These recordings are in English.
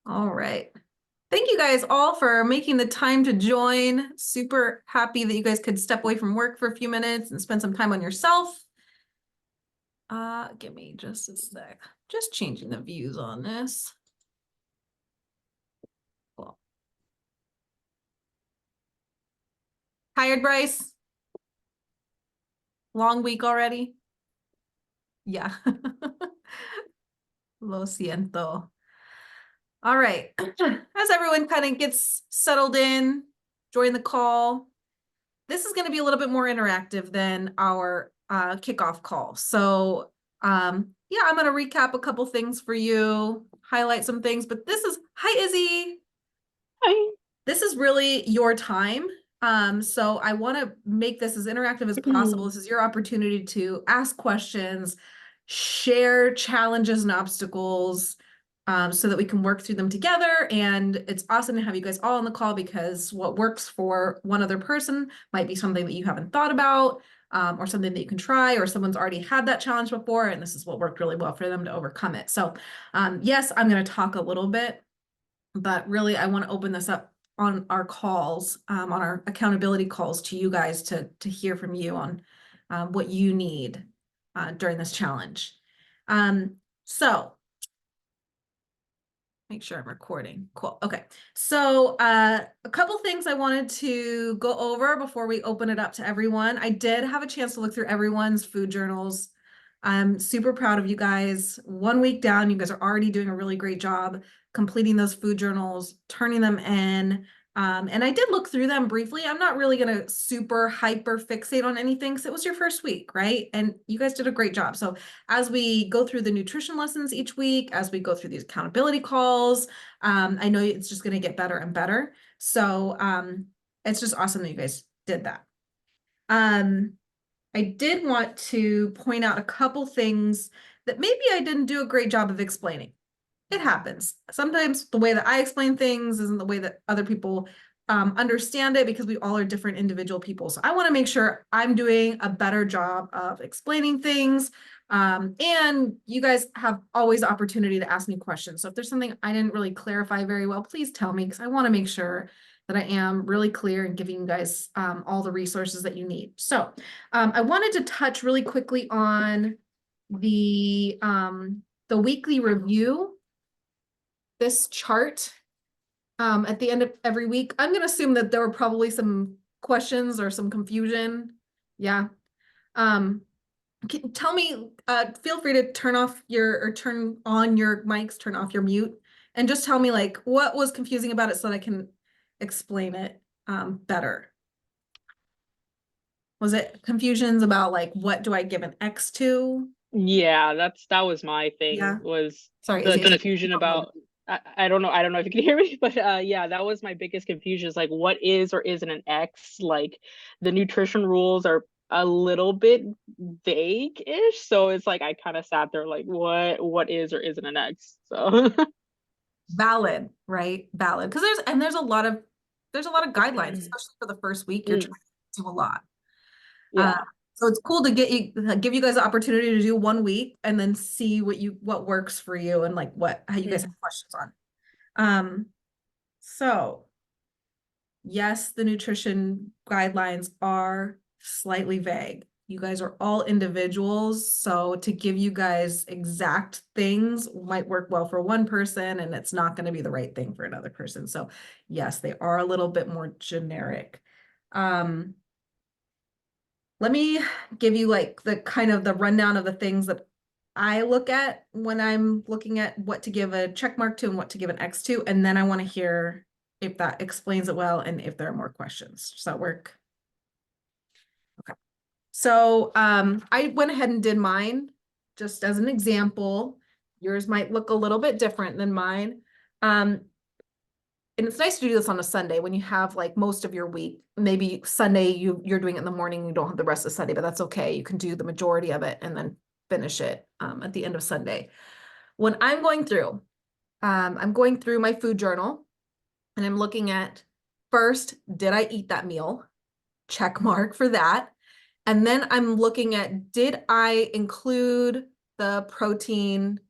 All right. Thank you guys all for making the time to join. Super happy that you guys could step away from work for a few minutes and spend some time on yourself. Give me just a sec. Just changing the views on this. Cool. Tired, Bryce? Long week already? Yeah. Lo siento. All right. As everyone kind of gets settled in, join the call. This is going to be a little bit more interactive than our kickoff call. So yeah, I'm going to recap a couple things for you, highlight some things, but hi, Izzy. Hi. This is really your time. So I want to make this as interactive as possible. This is your opportunity to ask questions, share challenges and obstacles, so that we can work through them together. And it's awesome to have you guys all on the call because what works for one other person might be something that you haven't thought about, or something that you can try, or someone's already had that challenge before, and this is what worked really well for them to overcome it. So yes, I'm going to talk a little bit, but really I want to open this up on our calls, on our accountability calls to you guys to hear from you on what you need during this challenge. So make sure I'm recording. Cool. Okay. So a couple things I wanted to go over before we open it up to everyone. I did have a chance to look through everyone's food journals. I'm super proud of you guys. 1 week down, you guys are already doing a really great job completing those food journals, turning them in. And I did look through them briefly. I'm not really going to super hyper fixate on anything because it was your first week, right? And you guys did a great job. So as we go through the nutrition lessons each week, as we go through these accountability calls, I know it's just going to get better and better. So it's just awesome that you guys did that. I did want to point out a couple things that maybe I didn't do a great job of explaining. It happens. Sometimes the way that I explain things isn't the way that other people understand it because we all are different individual people. So I want to make sure I'm doing a better job of explaining things. And you guys have always the opportunity to ask me questions. So if there's something I didn't really clarify very well, please tell me because I want to make sure that I am really clear and giving you guys all the resources that you need. So I wanted to touch really quickly on the weekly review. This chart at the end of every week. I'm going to assume that there were probably some questions or some confusion. Yeah. Tell me, feel free to turn on your mics, turn off your mute, and just tell me like what was confusing about it so that I can explain it better. Was it confusions about like what do I give an X to? Yeah, that was my Yeah. thing, was Sorry, the Izzy. confusion about I don't know if you can hear me, but yeah, that was my biggest confusion, is like what is or isn't an X. Like the nutrition rules are a little bit vague-ish, so it's like I kind of sat there like what is or isn't an X. So Valid, right? Valid. Because there's a lot of guidelines, Mm, especially for the first week. You're mm, trying to do a lot. Uh, yeah. so it's cool to give you guys the opportunity to do 1 week and then see what works for you and like how you guys have Mm. questions on. Um, so yes, the nutrition guidelines are slightly vague. You guys are all individuals, so to give you guys exact things might work well for one person and it's not going to be the right thing for another person. So yes, they are a little bit more generic. Um, Let me give you like the kind of the rundown of the things that I look at when I'm looking at what to give a check mark to and what to give an X to. And then I want to hear if that explains it well and if there are more questions. Does that work? Okay. So I went ahead and did mine just as an example. Yours might look a little bit different than mine. And it's nice to do this on a Sunday when you have like most of your week. Maybe Sunday you're doing it in the morning, you don't have the rest of Sunday, but that's okay. You can do the majority of it and then finish it at the end of Sunday. When I'm going through my food journal and I'm looking at first, did I eat that meal? Check mark for that. And then I'm looking at, did I include the protein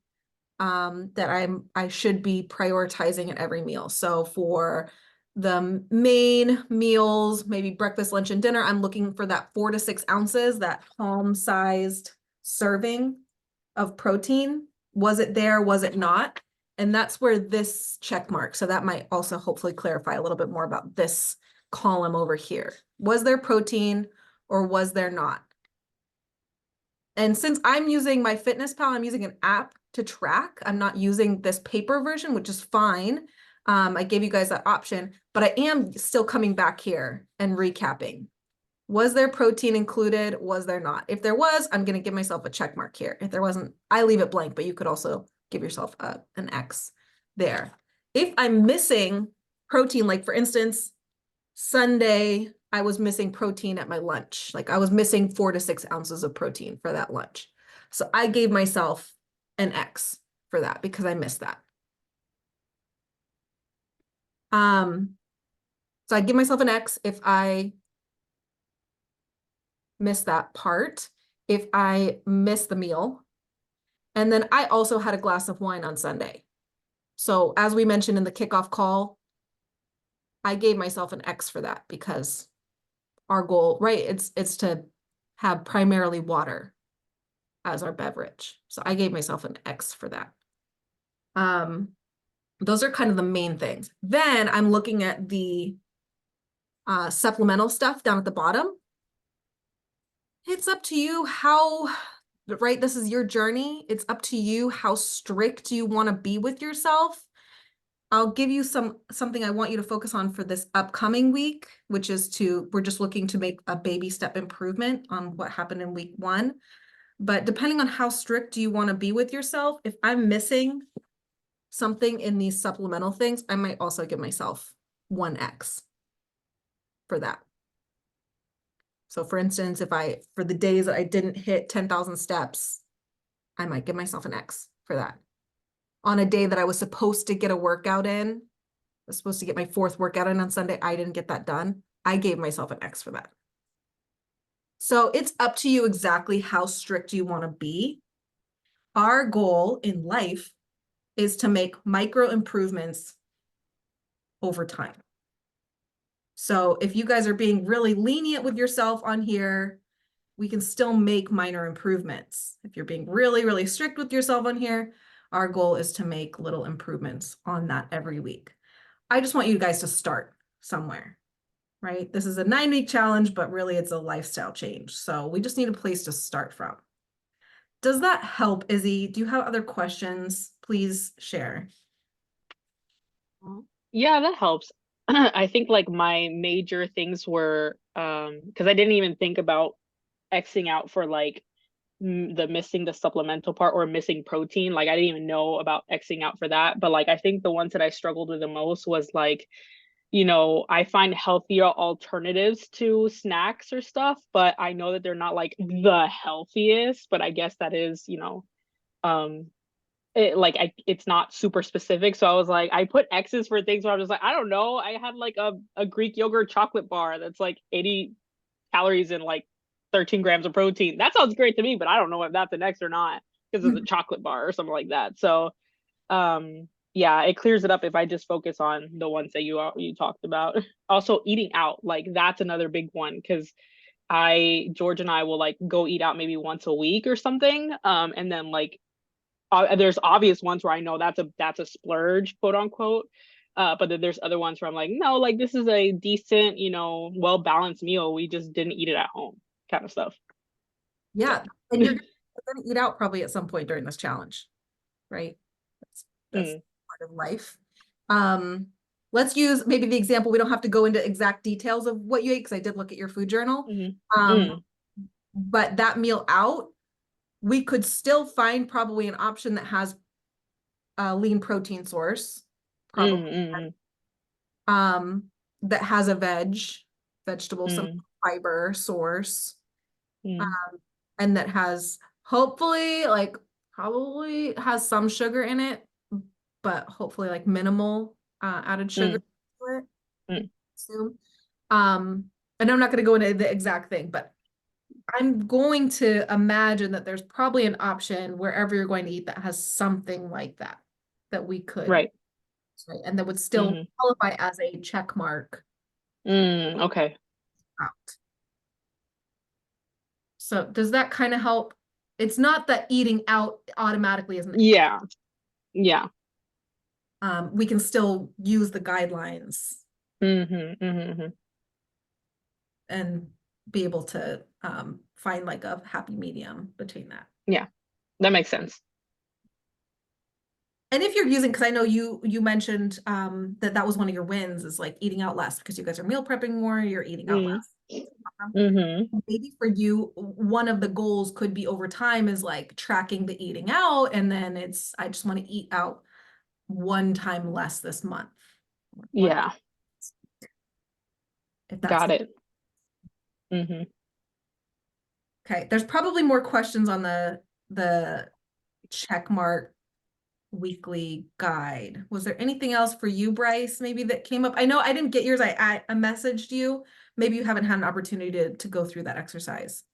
that I should be prioritizing at every meal. So for the main meals, maybe breakfast, lunch, and dinner, I'm looking for that 4 to 6 ounces, that palm-sized serving of protein. Was it there? Was it not? And that's where this check mark. So that might also hopefully clarify a little bit more about this column over here. Was there protein or was there not? And since I'm using my FitnessPal, I'm using an app to track. I'm not using this paper version, which is fine. I gave you guys that option, but I am still coming back here and recapping. Was there protein included? Was there not? If there was, I'm going to give myself a check mark here. If there wasn't, I leave it blank, but you could also give yourself an X there. If I'm missing protein, like for instance, Sunday, I was missing protein at my lunch. Like I was missing 4 to 6 ounces of protein for that lunch. So I gave myself an X for that because I missed that. So I give myself an X if I miss that part, if I miss the meal. And then I also had a glass of wine on Sunday. So as we mentioned in the kickoff call, I gave myself an X for that because our goal, right? It's to have primarily water as our beverage. So I gave myself an X for that. Those are kind of the main things. Then I'm looking at the supplemental stuff down at the bottom. It's up to you how, right? This is your journey. It's up to you how strict you want to be with yourself. I'll give you something I want you to focus on for this upcoming week, which is we're just looking to make a baby step improvement on what happened in week 1. But depending on how strict you want to be with yourself, if I'm missing something in these supplemental things, I might also give myself 1X for that. So for instance, for the days that I didn't hit 10,000 steps, I might give myself an X for that. On a day that I was supposed to get a workout in, I was supposed to get my 4th workout in on Sunday, I didn't get that done. I gave myself an X for that. So it's up to you exactly how strict you want to be. Our goal in life is to make micro improvements over time. So if you guys are being really lenient with yourself on here, we can still make minor improvements. If you're being really, really strict with yourself on here, our goal is to make little improvements on that every week. I just want you guys to start somewhere, right? This is a 9-week challenge, but really it's a lifestyle change. So we just need a place to start from. Does that help, Izzy? Do you have other questions? Please share. Yeah, that helps. I think like my major things were because I didn't even think about Xing out for like the missing the supplemental part or missing protein. Like I didn't even know about Xing out for that. But like I think the ones that I struggled with the most was like, I find healthier alternatives to snacks or stuff, but I know that they're not like the healthiest, but I guess that is, um it's not super specific. So I was like, I put X's for things where I was like, I don't know. I had like a Greek yogurt chocolate bar that's like 80 calories and like 13 grams of protein. That sounds great to me, but I don't know if that's an X or not because it's a chocolate bar or something like that. So yeah, it clears it up if I just focus on the ones that you talked about. Also eating out, like that's another big one because George and I will like go eat out maybe once a week or something. And then like there's obvious ones where I know that's a splurge, quote unquote. But then there's other ones where I'm like, no, like this is a decent, well balanced meal. We just didn't eat it at home, kind of stuff. Yeah, and you're gonna eat out probably at some point during this challenge, right? That's part of life. Let's use maybe the example. We don't have to go into exact details of what you ate because I did look at your food journal. But that meal out, we could still find probably an option that has a lean protein source, probably. That has a vegetable, some fiber source, and that has hopefully like probably has some sugar in it, but hopefully like minimal added sugar to it. Assume. And I'm not going to go into the exact thing, but I'm going to imagine that there's probably an option wherever you're going to eat that has something like that, that we could, Right. right, and that would still Mm-hmm. qualify as a check mark Okay. out. So does that kind of help? It's not that eating out automatically isn't, Yeah. Yeah. we can still use the guidelines Mm-hmm. Mm-hmm. and be able to find like a happy medium between that. Yeah. That makes sense. And if you're using, because I know you mentioned that that was one of your wins, is like eating out less because you guys are meal prepping more, you're eating out less. Mm-hmm. Maybe for you, one of the goals could be over time is like tracking the eating out, and then it's I just want to eat out one time less this month. One, Yeah. if that's Got it. Mm-hmm. okay. There's probably more questions on the check mark weekly guide. Was there anything else for you, Bryce, maybe that came up? I know I didn't get yours. I messaged you. Maybe you haven't had an opportunity to go through that exercise. Is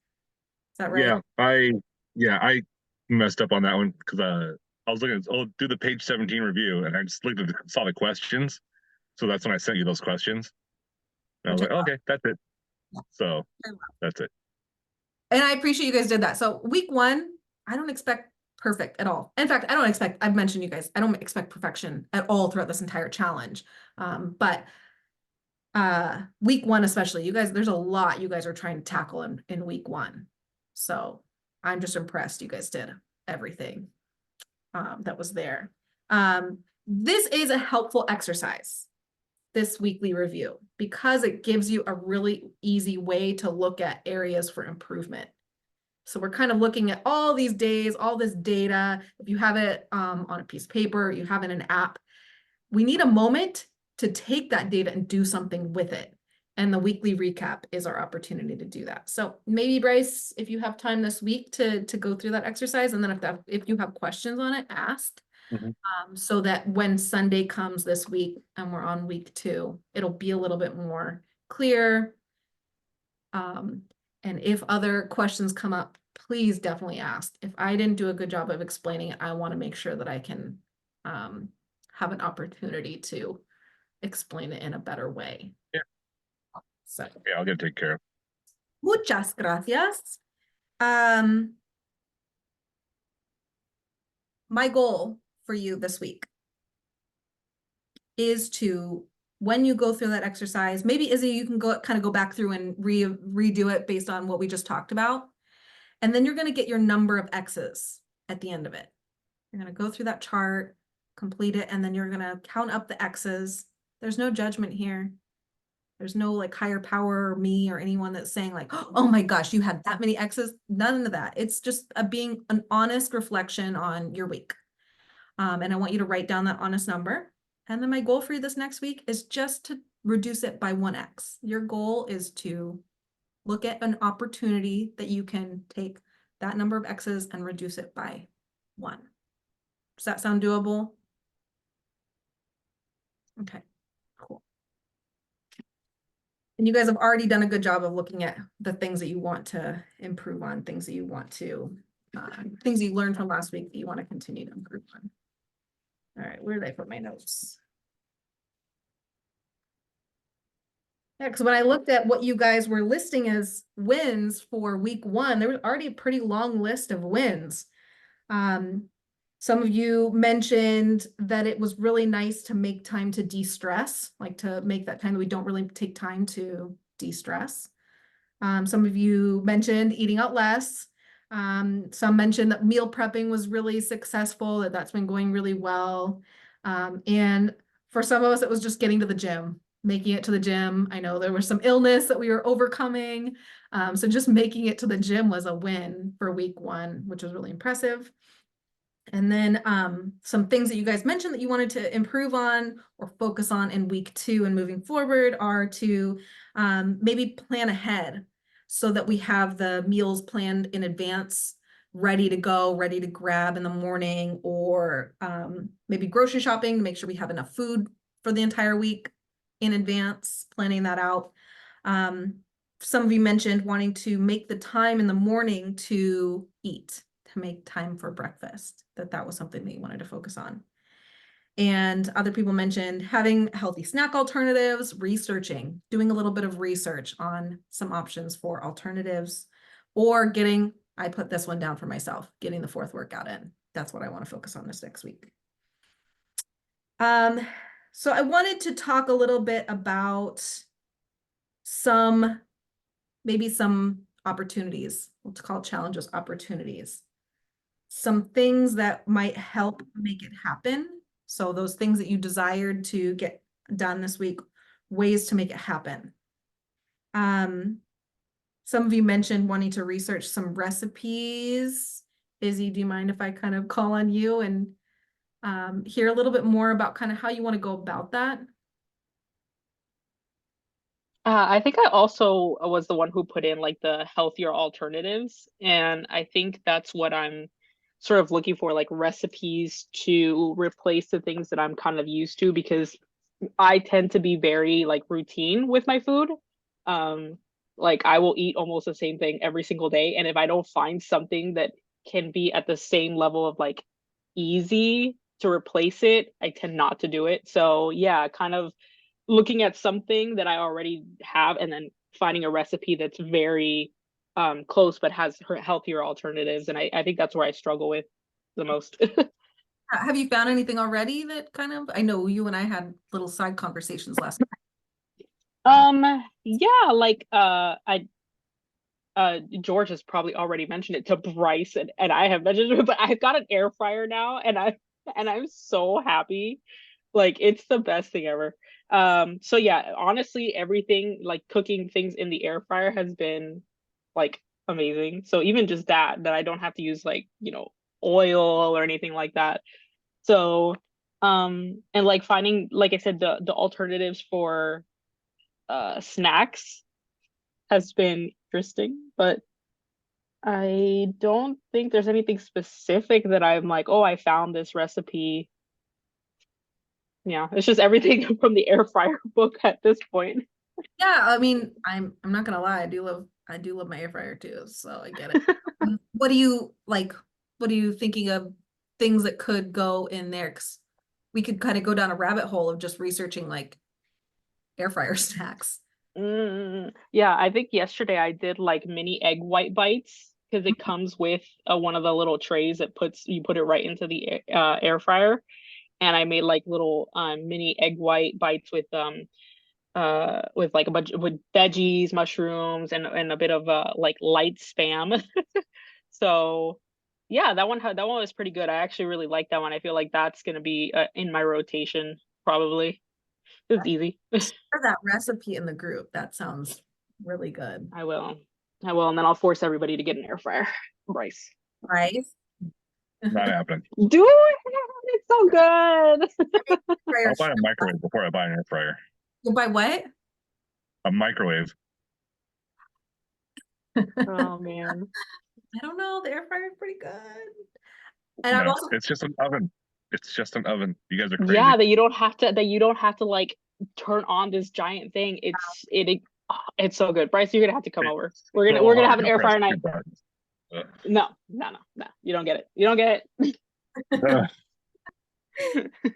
that right? I messed up on that one because I was looking. I'll do the page 17 review, and I just looked at saw the questions. So that's when I sent you those questions. And I was Which like, okay, that's it. So that's it. and I appreciate you guys did that. So week one, I don't expect perfect at all. In fact, I don't expect, I've mentioned you guys, I don't expect perfection at all throughout this entire challenge. But week one, especially, you guys, there's a lot you guys are trying to tackle in week one. So I'm just impressed you guys did everything that was there. This is a helpful exercise, this weekly review, because it gives you a really easy way to look at areas for improvement. So we're kind of looking at all these days, all this data. If you have it on a piece of paper, you have it in an app, we need a moment to take that data and do something with it. And the weekly recap is our opportunity to do that. So maybe Bryce, if you have time this week to go through that exercise, and then if you have questions on it, ask. Mhm. So that when Sunday comes this week and we're on week 2, it'll be a little bit more clear. And if other questions come up, please definitely ask. If I didn't do a good job of explaining it, I want to make sure that I can have an opportunity to explain it in a better way. Yeah. So, Yeah, I'll get it taken care of. muchas gracias. My goal for you this week is to, when you go through that exercise, maybe Izzy, you can go back through and redo it based on what we just talked about. And then you're going to get your number of X's at the end of it. You're going to go through that chart, complete it, and then you're going to count up the X's. There's no judgment here. There's no like higher power or me or anyone that's saying like, oh my gosh, you had that many X's. None of that. It's just being an honest reflection on your week. And I want you to write down that honest number. And then my goal for you this next week is just to reduce it by 1x. Your goal is to look at an opportunity that you can take that number of X's and reduce it by 1. Does that sound doable? Okay, cool. And you guys have already done a good job of looking at the things that you want to improve on, things that you want to, things you learned from last week that you want to continue to improve on. All right, where did I put my notes? Yeah, because when I looked at what you guys were listing as wins for week 1, there was already a pretty long list of wins. Some of you mentioned that it was really nice to make time to de-stress, like to make that time that we don't really take time to de-stress. Some of you mentioned eating out less. Some mentioned that meal prepping was really successful, that's been going really well. And for some of us, it was just getting to the gym, making it to the gym. I know there was some illness that we were overcoming. So just making it to the gym was a win for week 1, which was really impressive. And then some things that you guys mentioned that you wanted to improve on or focus on in week 2 and moving forward are to maybe plan ahead so that we have the meals planned in advance, ready to go, ready to grab in the morning, or maybe grocery shopping to make sure we have enough food for the entire week in advance, planning that out. some of you mentioned wanting to make the time in the morning to eat, to make time for breakfast, that was something that you wanted to focus on. And other people mentioned having healthy snack alternatives, researching, doing a little bit of research on some options for alternatives, or getting, I put this one down for myself, getting the 4th workout in. That's what I want to focus on this next week. So I wanted to talk a little bit about maybe some opportunities. Let's call challenges opportunities. Some things that might help make it happen. So those things that you desired to get done this week, ways to make it happen. Some of you mentioned wanting to research some recipes. Izzy, do you mind if I kind of call on you and hear a little bit more about kind of how you want to go about that? I think I also was the one who put in like the healthier alternatives, and I think that's what I'm sort of looking for, like recipes to replace the things that I'm kind of used to, because I tend to be very like routine with my food. Like I will eat almost the same thing every single day, and if I don't find something that can be at the same level of like easy to replace it, I tend not to do it. So yeah, kind of looking at something that I already have and then finding a recipe that's very close but has healthier alternatives. And I think that's where I struggle with the most. Have you found anything already that kind of, I know you and I had little side conversations last night. Yeah, like George has probably already mentioned it to Bryce, and I have mentioned it, but I've got an air fryer now, and I'm so happy. Like it's the best thing ever. So yeah, honestly, everything like cooking things in the air fryer has been like amazing. So even just that I don't have to use like, oil or anything like that. So and like finding, like I said, the alternatives for snacks has been interesting, but I don't think there's anything specific that I'm like, oh, I found this recipe. Yeah, it's just everything from the air fryer book at this point. Yeah, I mean, I'm not gonna lie, I do love my air fryer too, so I get it. What do you like? What are you thinking of things that could go in there? 'Cause we could kind of go down a rabbit hole of just researching like air fryer snacks. Yeah, I think yesterday I did like mini egg white bites because it comes with one of the little trays that you put it right into the air fryer, and I made like little mini egg white bites with like a bunch with veggies, mushrooms, and a bit of like light spam. So yeah, that one was pretty good. I actually really like that one. I feel like that's gonna be in my rotation probably. It's easy. For that recipe in the group, that sounds really good. I will. I will, and then I'll force everybody to get an air fryer. Bryce. Right? Not happening. Do it! It's so good. Fryer I'll buy a microwave before I buy an air fryer. You'll buy what? A microwave. Oh man. I don't know. The air fryer is pretty good. And No, I'm also it's just an oven. It's just an oven. You guys are crazy. Yeah, that you don't have to like turn on this giant thing. It's so good. Bryce, you're gonna have to come over. We're gonna have an air fryer night. No. You don't get it. You don't get it.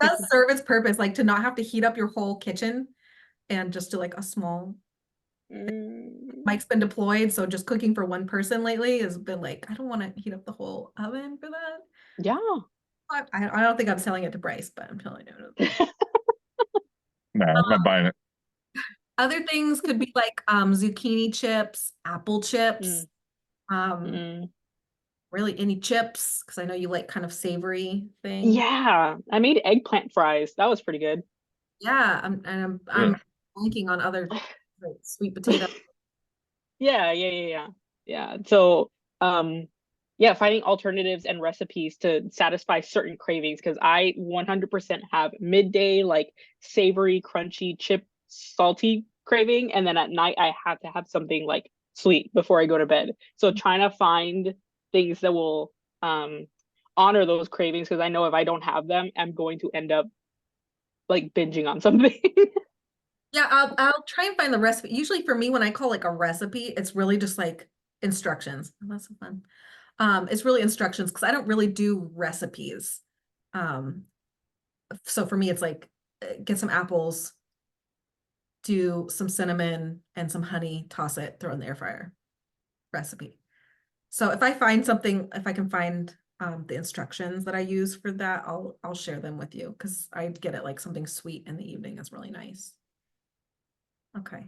does serve its purpose, like to not have to heat up your whole kitchen and just do like a small. Mike's been deployed, so just cooking for one person lately has been like, I don't want to heat up the whole oven for that. Yeah. I don't think I'm selling it to Bryce, but I'm telling you. No, I'm not buying it. Other things could be like zucchini chips, apple chips, really any chips, because I know you like kind of savory things. Yeah, I made eggplant fries. That was pretty good. Yeah, I'm blanking on other like sweet potato. Yeah. So, yeah, finding alternatives and recipes to satisfy certain cravings, because I 100% have midday like savory, crunchy, chip, salty craving, and then at night I have to have something like sweet before I go to bed. So trying to find things that will honor those cravings, because I know if I don't have them, I'm going to end up like binging on something. Yeah, I'll try and find the recipe. Usually for me, when I call like a recipe, it's really just like instructions. Oh, that's so fun. It's really instructions because I don't really do recipes. Um, so for me, it's like get some apples, do some cinnamon and some honey, toss it, throw it in the air fryer. Recipe. So if I find something, if I can find the instructions that I use for that, I'll share them with you because I get it like something sweet in the evening is really nice. Okay.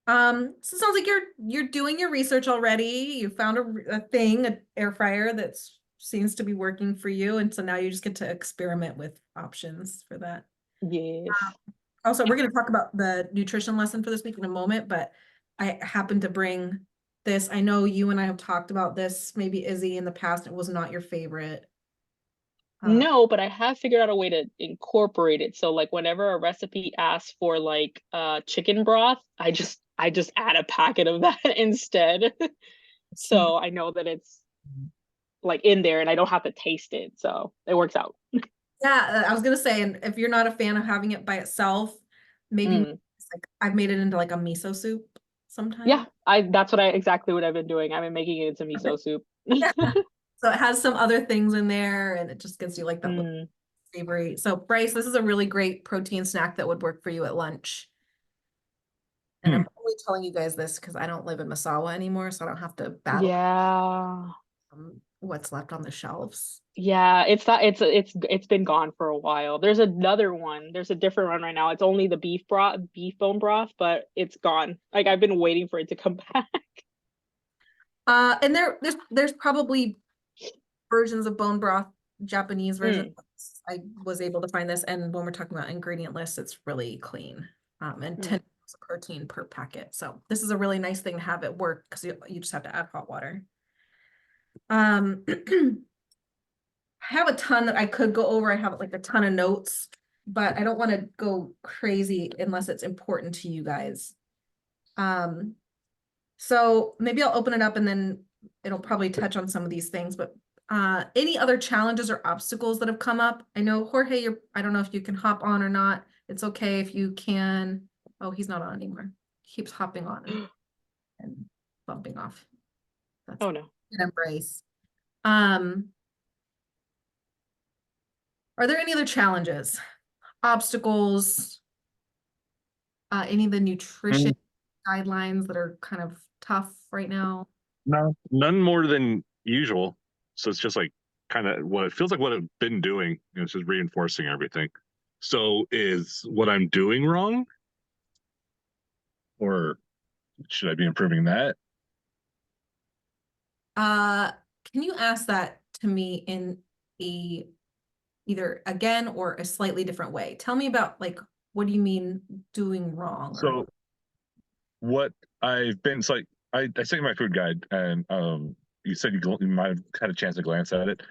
So it sounds like you're doing your research already. You found a thing, an air fryer that seems to be working for you, and so now you just get to experiment with options for that. Yes. Also, we're going to talk about the nutrition lesson for this week in a moment, but I happened to bring this. I know you and I have talked about this, maybe Izzy, in the past. It was not your favorite. No, but I have figured out a way to incorporate it. So like whenever a recipe asks for like chicken broth, I just add a packet of that instead. So I know that it's like in there and I don't have to taste it. So it works out. Yeah, I was gonna say, and if you're not a fan of having it by itself, maybe Mm. it's like I've made it into like a miso soup Yeah, sometimes. that's exactly what I've been doing. I've been making it into miso soup. Yeah. So it has some other things in there and it just gives you like that little Mm. savory. So Bryce, this is a really great protein snack that would work for you at lunch. And Hmm. I'm only telling you guys this because I don't live in Masawa anymore, so I don't have to battle Yeah. what's left on the shelves. Yeah, it's been gone for a while. There's another one. There's a different one right now. It's only the beef bone broth, but it's gone. Like I've been waiting for it to come back. And there's probably versions of bone broth, Japanese version. Mm, I was able to find this, and when we're talking about ingredient lists, it's really clean. And 10 mm. grams of protein per packet. So this is a really nice thing to have at work because you just have to add hot water. I have a ton that I could go over. I have like a ton of notes, but I don't want to go crazy unless it's important to you guys. So maybe I'll open it up and then it'll probably touch on some of these things, but any other challenges or obstacles that have come up? I know Jorge, I don't know if you can hop on or not. It's okay if you can. Oh, he's not on anymore. He keeps hopping on and bumping off. That's Oh no. an embrace. Um, are there any other challenges, obstacles, any of the nutrition guidelines that are kind of tough right now? No, none more than usual. So it's just like kind of what it feels like what I've been doing. It's just reinforcing everything. So is what I'm doing wrong, or should I be improving that? Uh, can you ask that to me in a either again or a slightly different way? Tell me about like what do you mean doing wrong or So what I've been, it's like I sent you my food guide, and you said you might have had a chance to glance at it.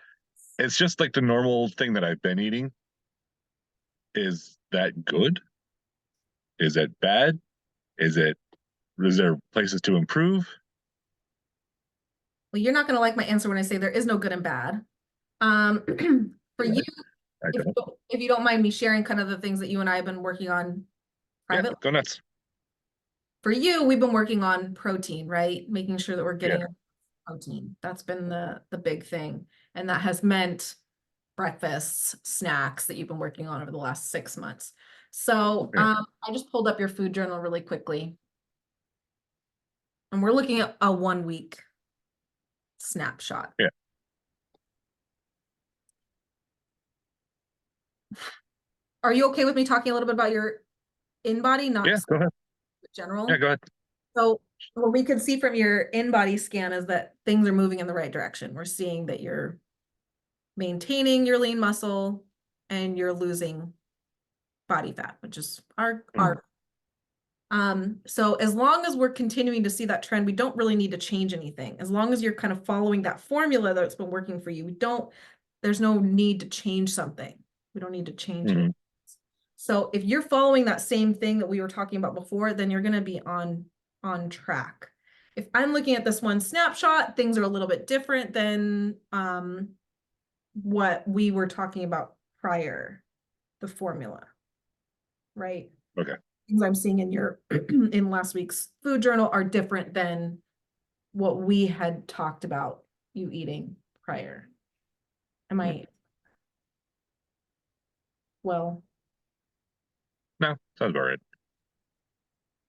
It's just like the normal thing that I've been eating. Is that good? Is it bad? Is it is there places to improve? well, you're not going to like my answer when I say there is no good and bad. For you, I don't. if you don't mind me sharing kind of the things that you and I have been working on Yeah, privately. go nuts. For you, we've been working on protein, right? Making sure that we're getting Yeah. protein. That's been the big thing. And that has meant breakfasts, snacks that you've been working on over the last 6 months. So Yeah. I just pulled up your food journal really quickly. And we're looking at a 1 week snapshot. Yeah. Are you okay with me talking a little bit about your in-body, not Yeah, go ahead. general? Yeah, go ahead. So what we can see from your in-body scan is that things are moving in the right direction. We're seeing that you're maintaining your lean muscle and you're losing body fat, which is our so as long as we're continuing to see that trend, we don't really need to change anything. As long as you're kind of following that formula that's been working for you, there's no need to change something. We don't need to change Mhm. it. So if you're following that same thing that we were talking about before, then you're going to be on track. If I'm looking at this one snapshot, things are a little bit different than what we were talking about prior, the formula, right? Okay. things I'm seeing in your, in last week's food journal are different than what we had talked about you eating prior. Am I? Well, No, sounds about right.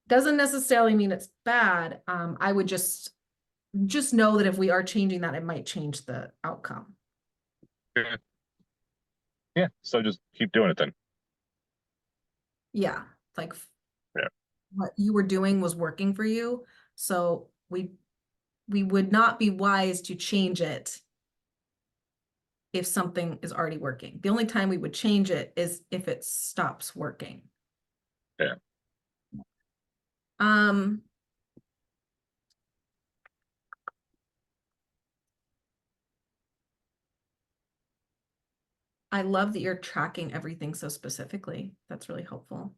doesn't necessarily mean it's bad. I would just know that if we are changing that, it might change the outcome. Yeah. Yeah, so just keep doing it then. Yeah, like Yeah. what you were doing was working for you, so we would not be wise to change it if something is already working. The only time we would change it is if it stops working. Yeah. Um, I love that you're tracking everything so specifically. That's really helpful.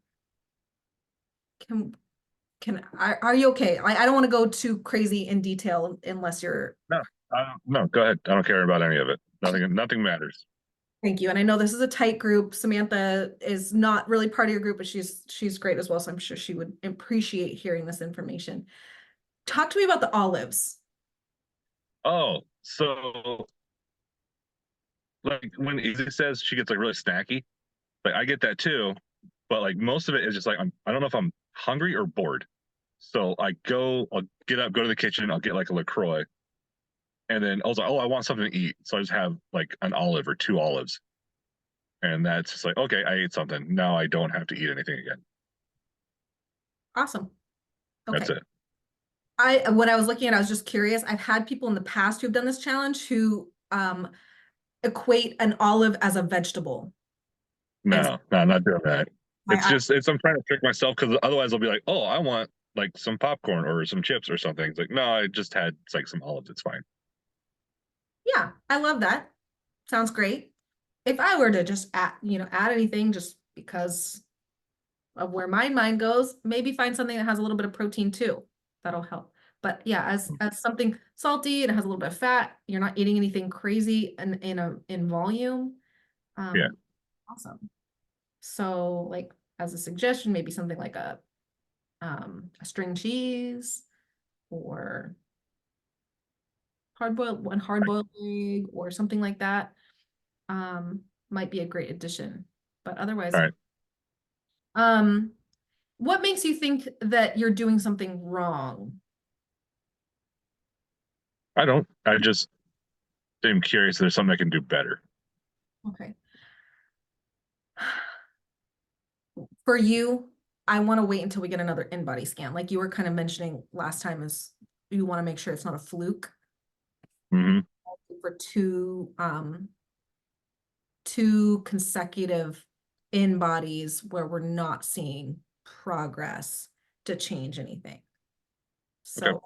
Are you okay? I don't want to go too crazy in detail unless you're. No, go ahead. I don't care about any of it. Nothing matters. Thank you. And I know this is a tight group. Samantha is not really part of your group, but she's great as well. So I'm sure she would appreciate hearing this information. Talk to me about the olives. Oh, so like when Izzy says she gets like really snacky, like I get that too, but like most of it is just like I don't know if I'm hungry or bored. So I'll get up, go to the kitchen, I'll get like a LaCroix, and then I was like, oh, I want something to eat. So I just have like an olive or 2 olives. And that's just like, okay, I ate something. Now I don't have to eat anything again. Awesome. Okay. That's it. When I was looking at it, I was just curious. I've had people in the past who've done this challenge who equate an olive as a vegetable. No, I'm not doing that. I- I'm trying to trick myself because otherwise I'll be like, oh, I want like some popcorn or some chips or something. It's like, no, I just had like some olives. It's fine. Yeah, I love that. Sounds great. If I were to just add anything just because of where my mind goes, maybe find something that has a little bit of protein too. That'll help. But yeah, as something salty and it has a little bit of fat, you're not eating anything crazy in volume. Yeah. Awesome. So like as a suggestion, maybe something like a string cheese or hard boiled egg or something like that. Might be a great addition. But otherwise, All right. What makes you think that you're doing something wrong? I don't. I just am curious if there's something I can do better. Okay. For you, I want to wait until we get another in-body scan. Like you were kind of mentioning last time, is you want to make sure it's not a fluke Hmm. for two consecutive in-bodies where we're not seeing progress to change anything. So Okay.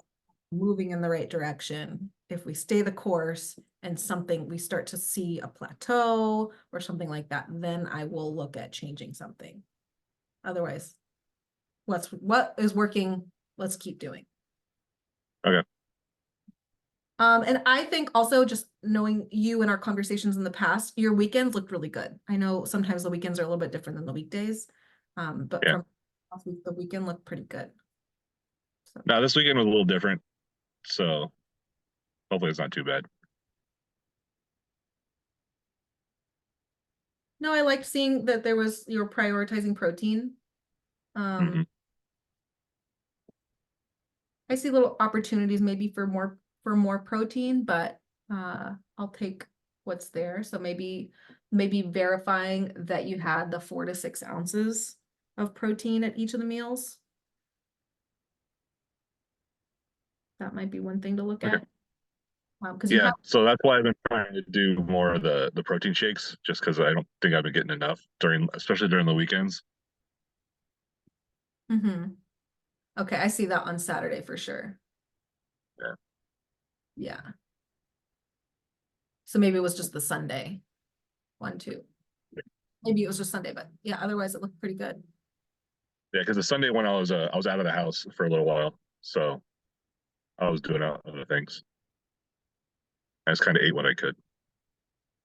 moving in the right direction. If we stay the course and we start to see a plateau or something like that, then I will look at changing something. Otherwise, what is working, let's keep doing. Okay. And I think also just knowing you and our conversations in the past, your weekends looked really good. I know sometimes the weekends are a little bit different than the weekdays. But Yeah. from last week, the weekend looked pretty good. So. Now this weekend was a little different, so hopefully it's not too bad. No, I liked seeing that you were prioritizing protein. Hmm. I see little opportunities maybe for more protein, but I'll take what's there. So maybe verifying that you had the 4 to 6 ounces of protein at each of the meals. That might be one thing to look Okay. at. Because you Yeah, have. so that's why I've been trying to do more of the protein shakes, just because I don't think I've been getting enough especially during the weekends. Mm-hmm. Okay, I see that on Saturday for sure. Yeah. Yeah. So maybe it was just the Sunday one too. Maybe it was just Sunday, but yeah, otherwise it looked pretty good. Yeah, because the Sunday when I was out of the house for a little while, so I was doing other things. I just kind of ate what I could.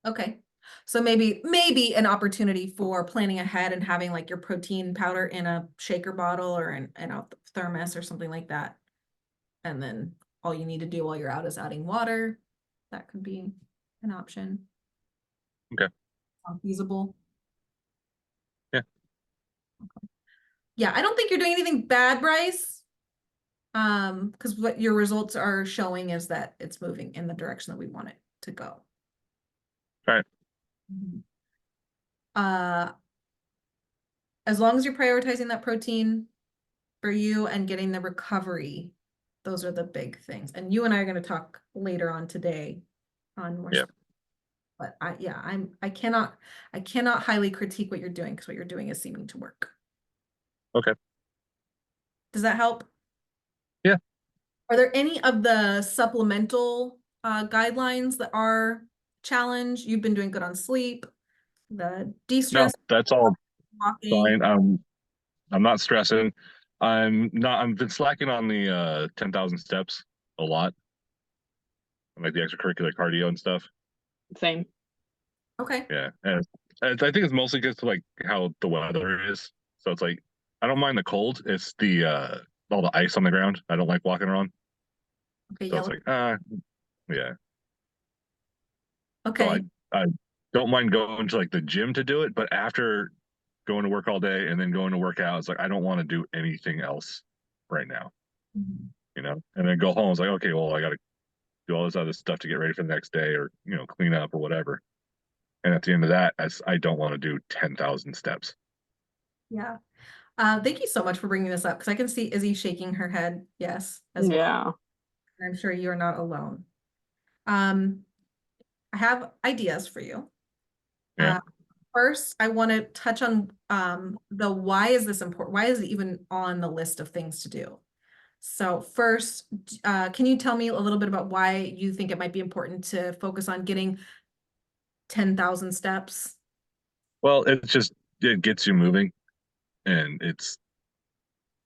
Okay. So maybe an opportunity for planning ahead and having like your protein powder in a shaker bottle or in a thermos or something like that. And then all you need to do while you're out is adding water. That could be an option. Okay. Sound feasible. Yeah. Yeah, I don't think you're doing anything bad, Bryce. Because what your results are showing is that it's moving in the direction that we want it to go. Right. As long as you're prioritizing that protein for you and getting the recovery, those are the big things. And you and I are going to talk later on today on more Yeah. stuff. But I cannot highly critique what you're doing because what you're doing is seeming to work. Okay. Does that help? Yeah. Are there any of the supplemental guidelines that are challenged? You've been doing good on sleep, the No, de-stress, that's all walking. fine. I'm not stressing. I've been slacking on the 10,000 steps a lot. Like the extracurricular cardio and stuff. Same. Okay. Yeah. And I think it's mostly because of like how the weather is. So it's like I don't mind the cold. It's the all the ice on the ground. I don't like walking around. Okay, So it's yellow. like yeah. So Okay. I don't mind going to like the gym to do it, but after going to work all day and then going to work out, it's like I don't want to do anything else right now. Mhm. You know, and then go home. It's like, okay, well, I got to do all this other stuff to get ready for the next day, or clean up or whatever. And at the end of that, I don't want to do 10,000 steps. Yeah. Thank you so much for bringing this up because I can see Izzy shaking her head. Yes, as well. Yeah. And I'm sure you're not alone. I have ideas for you. Yeah. First, I want to touch on the why is this important? Why is it even on the list of things to do? So first, can you tell me a little bit about why you think it might be important to focus on getting 10,000 steps? Well, it gets you moving, and it's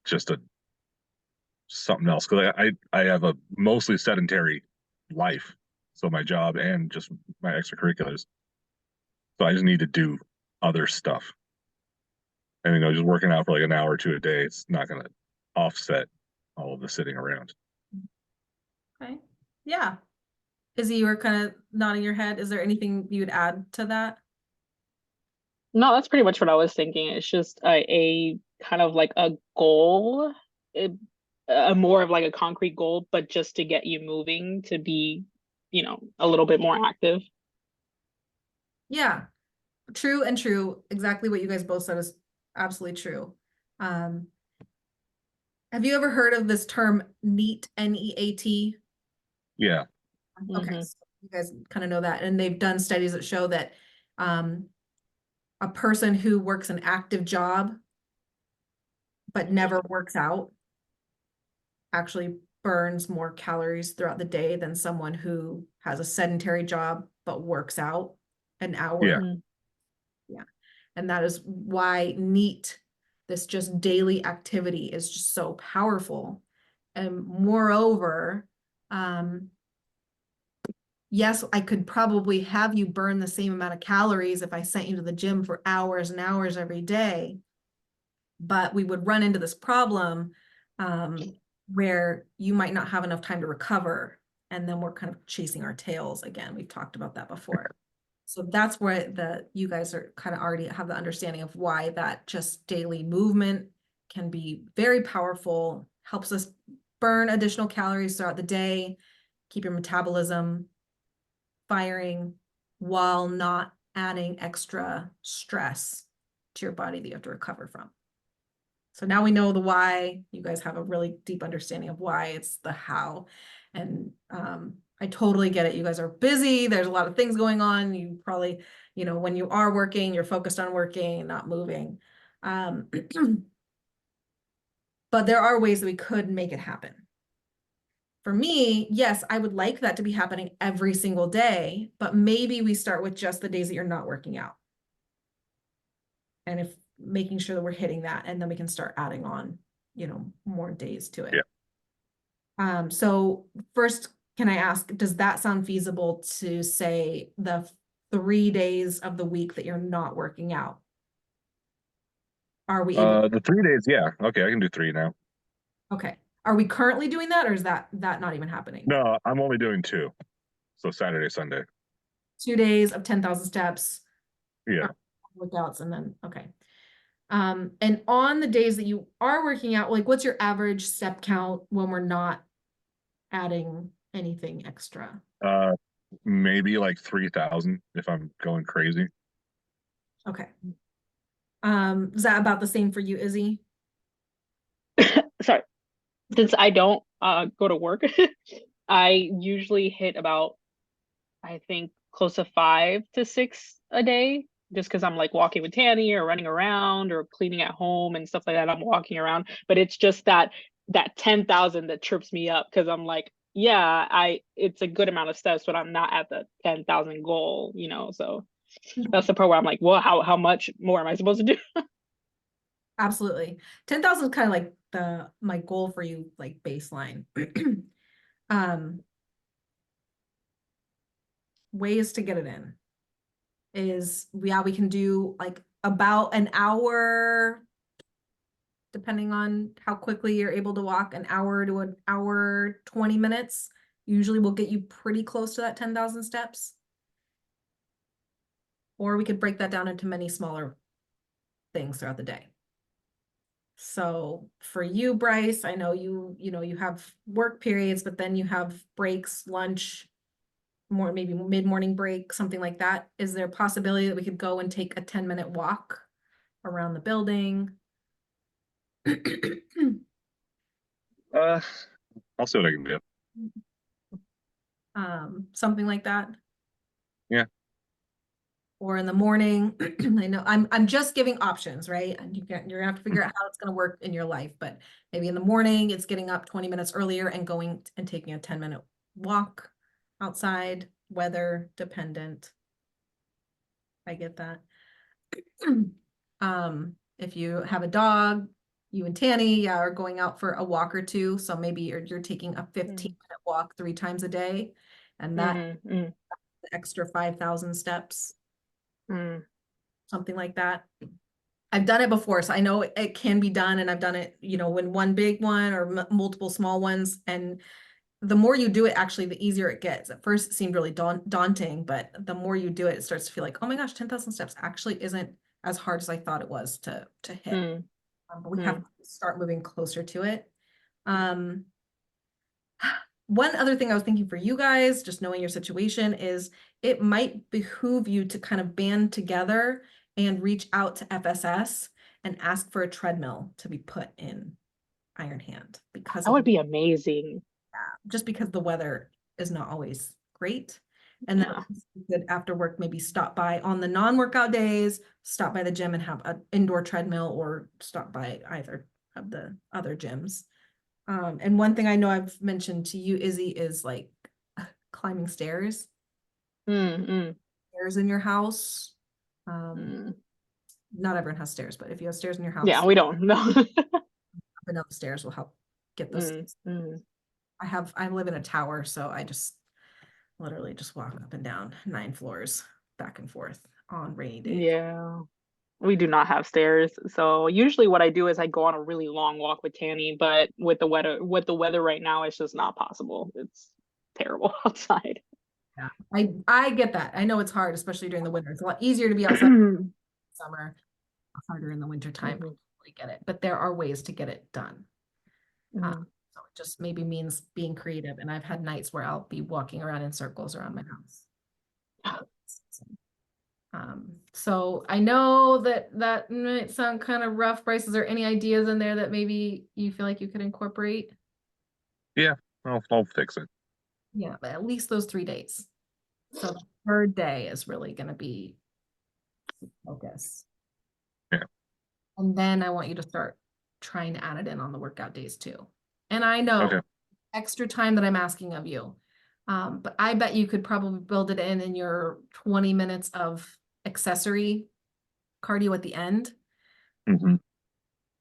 just a something else because I have a mostly sedentary life, so my job and just my extracurriculars. So I just need to do other stuff, and just working out for like an hour or two a day, it's not going to offset all of the sitting around. Okay. Yeah. Izzy, you were kind of nodding your head. Is there anything you would add to that? No, that's pretty much what I was thinking. It's just a kind of like a goal, it, a more of like a concrete goal, but just to get you moving to be, a little bit more active. Yeah. True and true. Exactly what you guys both said is absolutely true. Um, have you ever heard of this term NEAT, N-E-A-T? Yeah. Okay, Mhm. so you guys kind of know that, and they've done studies that show that a person who works an active job but never works out actually burns more calories throughout the day than someone who has a sedentary job but works out an hour. Yeah. Mhm. Yeah. And that is why NEAT, this just daily activity, is just so powerful. And moreover, yes, I could probably have you burn the same amount of calories if I sent you to the gym for hours and hours every day. But we would run into this problem where you might not have enough time to recover. And then we're kind of chasing our tails again. We've talked about that before. So that's where you guys are kind of already have the understanding of why that just daily movement can be very powerful, helps us burn additional calories throughout the day, keep your metabolism firing while not adding extra stress to your body that you have to recover from. So now we know the why. You guys have a really deep understanding of why. It's the how. And I totally get it. You guys are busy. There's a lot of things going on. You probably, when you are working, you're focused on working, not moving. But there are ways that we could make it happen. For me, yes, I would like that to be happening every single day, but maybe we start with just the days that you're not working out. And if making sure that we're hitting that, and then we can start adding on, more days to it. Yeah. So first, can I ask, does that sound feasible to say the 3 days of the week that you're not working out? Are we able, The 3 days, yeah. Okay, I can do 3 now. okay. Are we currently doing that or is that not even happening? No, I'm only doing 2. So Saturday, Sunday. 2 days of 10,000 steps, Yeah. workouts, and then, okay. And on the days that you are working out, like what's your average step count when we're not adding anything extra? Maybe like 3,000 if I'm going crazy. Okay. Is that about the same for you, Izzy? Sorry, since I don't go to work, I usually hit about, I think, close to 5 to 6 a day, just because I'm like walking with Tanny or running around or cleaning at home and stuff like that. I'm walking around, but it's just that 10,000 that trips me up because I'm like, yeah, it's a good amount of steps, but I'm not at the 10,000 goal, so that's the part where I'm like, well, how much more am I supposed to do? Absolutely. 10,000 is kind of like my goal for you, like baseline. Ways to get it in is, yeah, we can do like about an hour, depending on how quickly you're able to walk, an hour to an hour, 20 minutes. Usually will get you pretty close to that 10,000 steps. Or we could break that down into many smaller things throughout the day. So for you, Bryce, I know you have work periods, but then you have breaks, lunch, more maybe mid-morning break, something like that. Is there a possibility that we could go and take a 10-minute walk around the building? I'll see what I can do. Something like that. Yeah. Or in the morning. I know I'm just giving options, right? And you're gonna have to figure out how it's gonna work in your life, but maybe in the morning it's getting up 20 minutes earlier and going and taking a 10-minute walk outside, weather dependent. I get that. If you have a dog, you and Tanny, yeah, are going out for a walk or two. So maybe you're taking a 15-minute walk 3 times a day, and that Mm-hmm. the extra 5,000 steps, Mm. something like that. I've done it before, so I know it can be done, and I've done it, when one big one or multiple small ones, and the more you do it, actually, the easier it gets. At first, it seemed really daunting, but the more you do it, it starts to feel like, oh my gosh, 10,000 steps actually isn't as hard as I thought it was to hit. Mm. But we have to start moving closer to it. One other thing I was thinking for you guys, just knowing your situation, is it might behoove you to kind of band together and reach out to FSS and ask for a treadmill to be put in Iron Hand because That would be amazing. just because the weather is not always great. And then you could, after work, maybe stop by on the non-workout days, stop by the gym and have an indoor treadmill, or stop by either of the other gyms. And one thing I know I've mentioned to you, Izzy, is like climbing stairs. Stairs in your house. Not everyone has stairs, but if you have stairs in your house, Yeah, we don't know. up the stairs will help get those. I live in a tower, so I just literally just walk up and down 9 floors back and forth on rainy days. Yeah, we do not have stairs. So usually what I do is I go on a really long walk with Tanny, but with the weather right now, it's just not possible. It's terrible outside. Yeah, I get that. I know it's hard, especially during the winter. It's a lot easier to be outside in summer, harder in the winter time. I get it, but there are ways to get it done. So it just maybe means being creative. And I've had nights where I'll be walking around in circles around my house. So I know that might sound kind of rough. Bryce, is there any ideas in there that maybe you feel like you could incorporate? Yeah, I'll fix it. Yeah, but at least those 3 days. So the third day is really going to be focus. Yeah. And then I want you to start trying to add it in on the workout days too. And I know extra time that I'm asking of you. But I bet you could probably build it in your 20 minutes of accessory cardio at the end.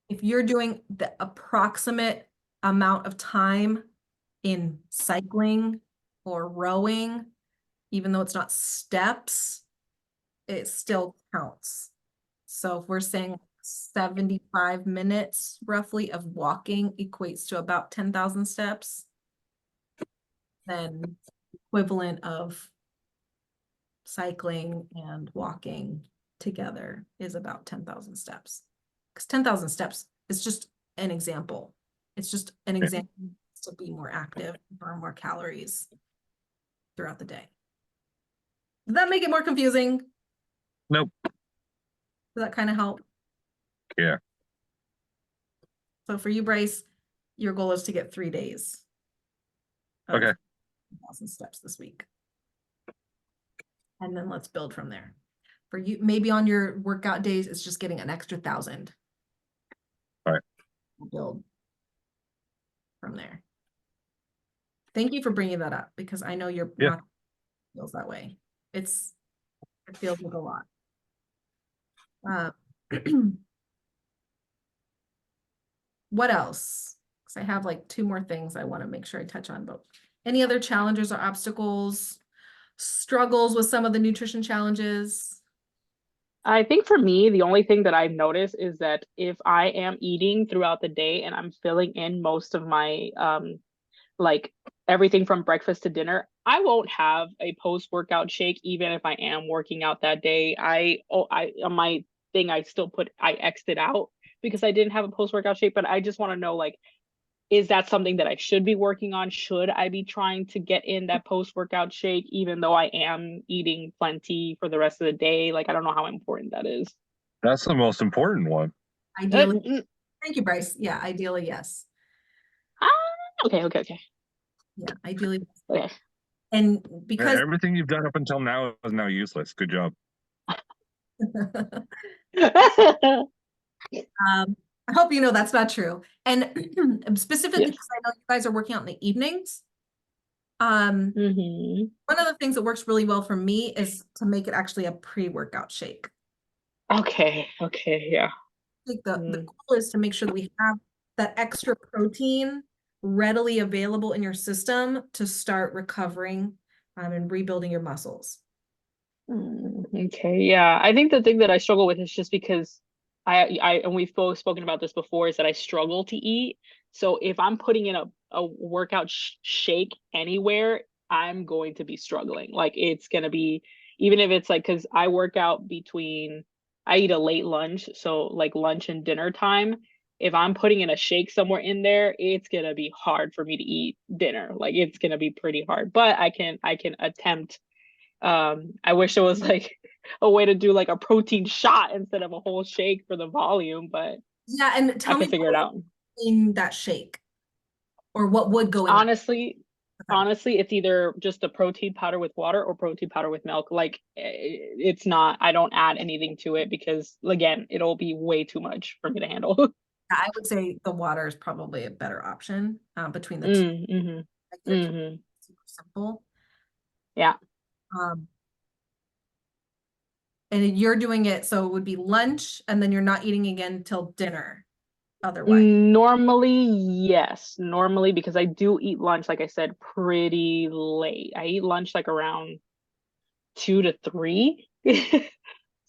If you're doing the approximate amount of time in cycling or rowing, even though it's not steps, it still counts. So if we're saying 75 minutes roughly of walking equates to about 10,000 steps, then equivalent of cycling and walking together is about 10,000 steps. Because 10,000 steps is just an example. It's just an example to be more active, burn more calories throughout the day. Does that make it more confusing? Nope. Does that kind of help? Yeah. So for you, Bryce, your goal is to get 3 days. of Okay. 1,000 steps this week. And then let's build from there. For you, maybe on your workout days, it's just getting an extra 1,000. All right. We'll build from there. Thank you for bringing that up because I know you're Yeah. not feels that way. It feels like a lot. What else? Because I have like 2 more things I want to make sure I touch on, but any other challenges or obstacles, struggles with some of the nutrition challenges? I think for me, the only thing that I've noticed is that if I am eating throughout the day and I'm filling in most of my like everything from breakfast to dinner, I won't have a post-workout shake even if I am working out that day. I on my thing I still put I X'd it out because I didn't have a post-workout shake, but I just want to know, like, is that something that I should be working on? Should I be trying to get in that post-workout shake even though I am eating plenty for the rest of the day? Like, I don't know how important that is. That's the most important one. Ideally, Mm, thank you, Bryce. Yeah, ideally, yes. okay. Yeah, ideally. Okay. And because Everything you've done up until now is now useless. Good job. I hope you know that's not true. And specifically Yes. because I know you guys are working out in the evenings. One Hmm. of the things that works really well for me is to make it actually a pre-workout shake. Okay, yeah. Like the goal is to make sure that we have that extra protein readily available in your system to start recovering and rebuilding your muscles. Okay, yeah. I think the thing that I struggle with is just because and we've both spoken about this before, is that I struggle to eat. So if I'm putting in a workout shake anywhere, I'm going to be struggling. Like, it's gonna be, even if it's like, because I work out between, I eat a late lunch, so like lunch and dinner time. If I'm putting in a shake somewhere in there, it's gonna be hard for me to eat dinner. Like, it's gonna be pretty hard, but I can attempt. I wish there was like a way to do like a protein shot instead of a whole shake for the volume, but Yeah, and I tell me can figure it out. in that shake or what would go in that. Honestly, it's either just the protein powder with water or protein powder with milk. Like, it's not, I don't add anything to it because, again, it'll be way too much for me to handle. I would say the water is probably a better option between the two. Like, they're super simple. Yeah. And you're doing it, so it would be lunch and then you're not eating again till dinner otherwise. Normally, yes. Normally, because I do eat lunch, like I said, pretty late. I eat lunch like around 2 to 3.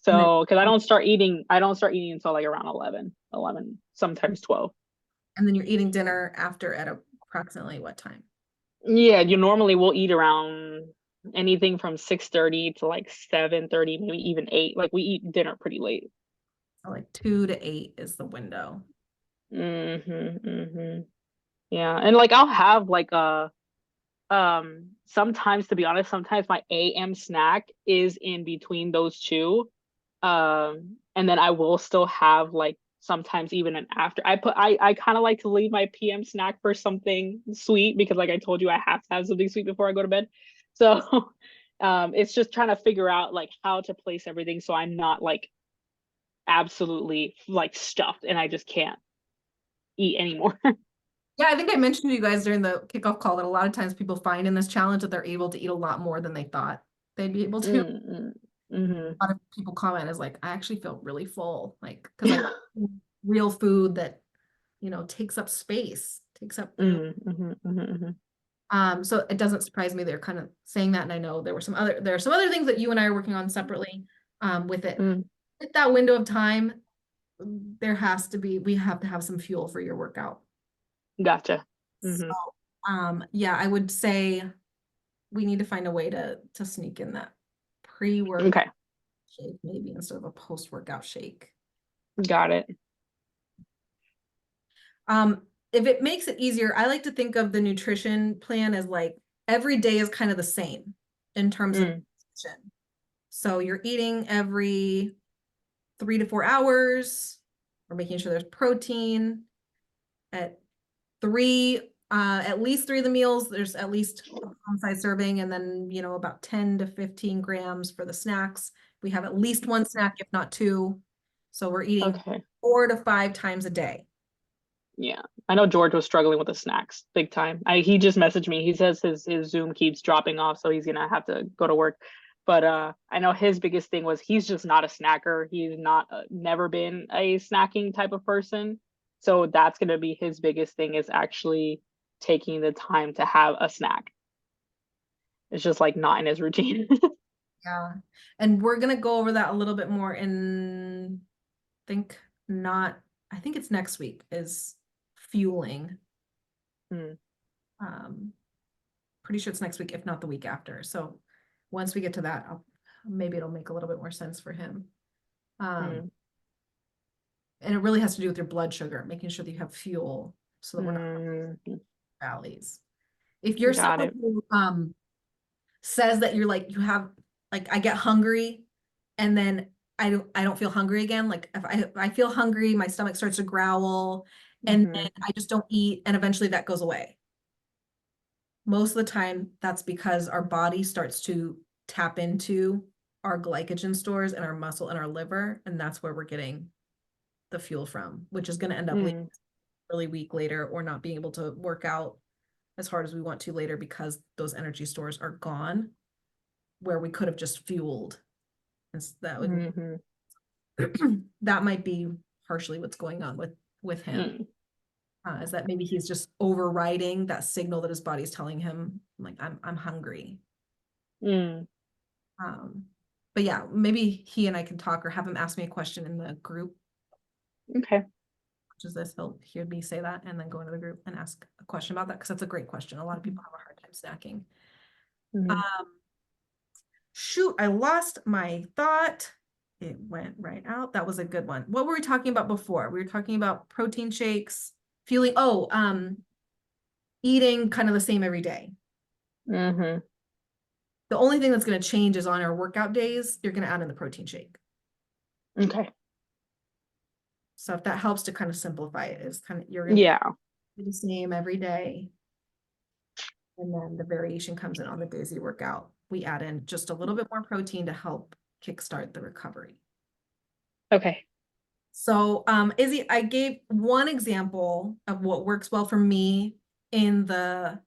So, because I don't start eating until like around 11, sometimes 12. And then you're eating dinner after at approximately what time? Yeah, you normally will eat around anything from 6:30 to like 7:30, maybe even 8. Like, we eat dinner pretty late. So like 2 to 8 is the window. Yeah, and like I'll have like a sometimes, to be honest, sometimes my AM snack is in between those two. And then I will still have like sometimes even an after. I kind of like to leave my PM snack for something sweet because, like I told you, I have to have something sweet before I go to bed. So it's just trying to figure out like how to place everything so I'm not like absolutely like stuffed and I just can't eat anymore. Yeah, I think I mentioned to you guys during the kickoff call that a lot of times people find in this challenge that they're able to eat a lot more than they thought they'd be able to. A lot of people comment is like, I actually feel really full, like, because I real food that, takes up space, takes up room. So it doesn't surprise me they're kind of saying that. And I know there are some other things that you and I are working on separately with it. Mm. With that window of time, we have to have some fuel for your workout. Gotcha. So, Mhm. yeah, I would say we need to find a way to sneak in that pre-work Okay, shake maybe instead of a post-workout shake. got it. If it makes it easier, I like to think of the nutrition plan as like every day is kind of the same in terms of nutrition. So you're eating every 3 to 4 hours. We're making sure there's protein at least 3 of the meals. There's at least a palm-sized serving, and then about 10 to 15 grams for the snacks. We have at least one snack, if not two. So we're eating Okay. 4 to 5 times a day. Yeah. I know George was struggling with the snacks big time. He just messaged me. He says his Zoom keeps dropping off, so he's gonna have to go to work. But I know his biggest thing was he's just not a snacker. He's not never been a snacking type of person. So that's gonna be his biggest thing, is actually taking the time to have a snack. It's just like not in his routine. Yeah. And we're gonna go over that a little bit more I think it's next week is fueling. Hmm. Pretty sure it's next week, if not the week after. So once we get to that, maybe it'll make a little bit more sense for him. And it really has to do with your blood sugar, making sure that you have fuel so that we're not valleys. If you're Got someone it. who says that I get hungry and then I don't feel hungry again. Like if I feel hungry, my stomach starts to growl and then I just don't eat, and eventually that goes away. Most of the time, that's because our body starts to tap into our glycogen stores and our muscle and our liver, and that's where we're getting the fuel from, which is going to end up really weak later, or not being able to work out as hard as we want to later because those energy stores are gone, where we could have just fueled. And that might be partially what's going on with him. Is that maybe he's just overriding that signal that his body's telling him, like, I'm hungry. But yeah, maybe he and I can talk, or have him ask me a question in the group. Okay. Which is this, he'll hear me say that and then go into the group and ask a question about that, because that's a great question. A lot of people have a hard time snacking. Shoot, I lost my thought. It went right out. That was a good one. What were we talking about before? We were talking about protein shakes, fueling. Eating kind of the same every day. The only thing that's going to change is on our workout days, you're going to add in the protein shake. Okay. So if that helps to kind of simplify it, is kind of, you're going to do the same every day. And then the variation comes in on the days you work out. We add in just a little bit more protein to help kickstart the recovery. Okay. So, Izzy, I gave one example of what works well for me in the